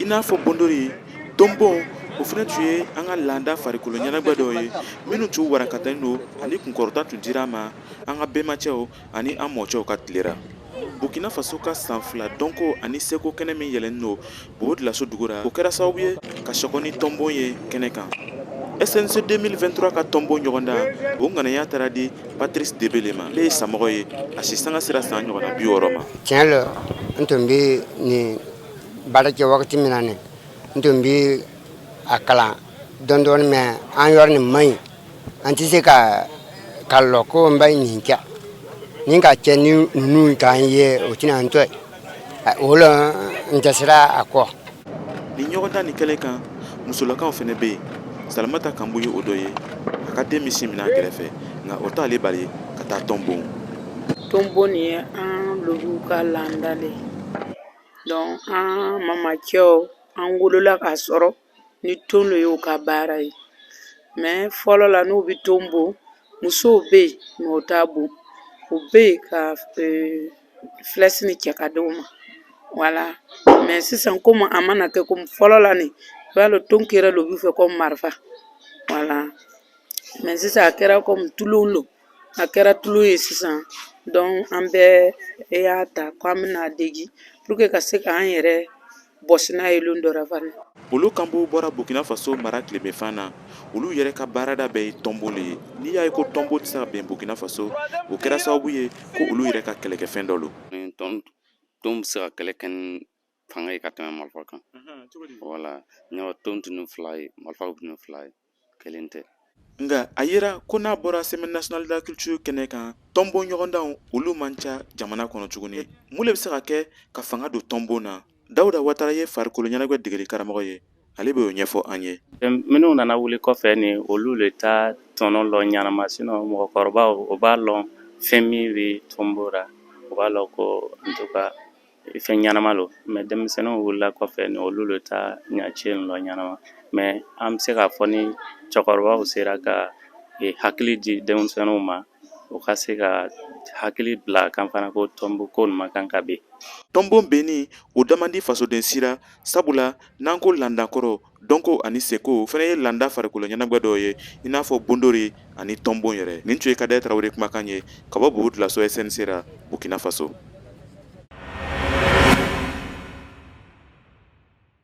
i n'a fɔ bondori tonbon o fana tun ye an ka laada farikolo ɲɛnagwɛ dɔw ye minnu tun warakatalen don ani kunkɔrɔta tun dira ma an ka bɛnbacɛw ani an mɔcɛw ka tilera. Burkina Faso ka san fila dɔnko ani seko kɛnɛ min yɛlɛnnen don Bobo Dioulasso dugu la o kɛra sababu ye ka sɔgɔ ni tɔnbon ye kɛnɛ kan. SNC 2023 ka tɔnbon ɲɔgɔnda o ŋaniya taara di Patrice Debele ma. Ale ye samɔgɔ ye a si sanga sera san ɲɔgɔnna 60 ma. Tiɲɛ la n tun bɛ nin baara kɛ wagati min na nin n tun bɛ a kalan dɔɔnin dɔɔnin mɛ an yɔrɔ nin man ɲi an tɛ se ka lɔ ko n bɛ nin kɛ ni ka kɛ ni ninnu k'an ye o tɛna n to yen o la n tɛ sira a kɔ. Nin ɲɔgɔndan nin kɛlen kan musolakaw fana bɛ yen Salamata Kanbu ye o dɔ ye a ka den misi minɛ a kɛrɛfɛ nka o t'ale bali ka taa tɔnbon. Tɔnbon nin ye an lobuw ka laada le ye donc an mamacɛw an wolola k'a sɔrɔ ni ton de y'u ka baara ye mais fɔlɔ la n'u bɛ ton bon musow bɛ yen mais o t'a bon o bɛ yen ka filɛsi ni cɛ ka di u ma voilà mais sisan komi a mana kɛ komi fɔlɔ la nin i b'a dɔn ton kɛra lobu fɛ comme marifa voilà mais sisan a kɛra comme tulon don a kɛra tulon ye sisan donc an bɛɛ y'a ta k'an bɛna degi pour que ka se k'an yɛrɛ bɔsi n'a ye lon dɔ la fana. Olu Kanbu bɔra Burkina Faso mara tilebinfan na olu yɛrɛ ka baarada bɛɛ ye tɔnbon de ye. N'i y'a ye ko tɔnbon tɛ se ka bɛn Burkina Faso o kɛra sababu ye ko olu yɛrɛ ka kɛlɛkɛfɛn dɔ don. Ton bɛ se ka kɛlɛ kɛ ni fanga ye ka tɛmɛ marifa kan voilà ɲɔ ton tɛ ni fila ye marifaw tɛ ni fila ye kelen tɛ. Nka a yera ko n'a bɔra Semaine nationale de la culture kɛnɛ kan tɔnbon ɲɔgɔndanw olu man ca jamana kɔnɔ tuguni. Mun de bɛ se ka kɛ ka fanga don tɔnbon na? Dawuda Watara ye farikolo ɲɛnagwɛ degeli karamɔgɔ ye ale b'o ɲɛfɔ an ye. Minnu nana wuli kɔfɛ ni olu le ta tɔnɔ lɔ ɲanama sinon mɔgɔkɔrɔbaw o b'a lɔn fɛn min bɛ tɔnbon ra o b'a lɔn ko en tout cas fɛn ɲanama lo mais denmisɛnninw wulila kɔfɛ ni olu le ta ɲɛci lɔ ɲanama mais an bɛ se k'a fɔ ni cɛkɔrɔbaw sera ka hakili di denmisɛnninw ma o ka se ka hakili bila kan fana ko tɔnbon ko nin ma kan ka bɛn. Tɔnbon benni o damandi fasoden sira sabula n'an ko landakɔrɔ dɔnko ani seko fana ye landa farikolo ɲɛnagwɛ dɔw ye i n'a fɔ bondori ani tɔnbon yɛrɛ. Nin tun ye Kadaye Tarawele kumakan ye ka bɔ Bobo Dioulasso SNC ra Burkina Faso.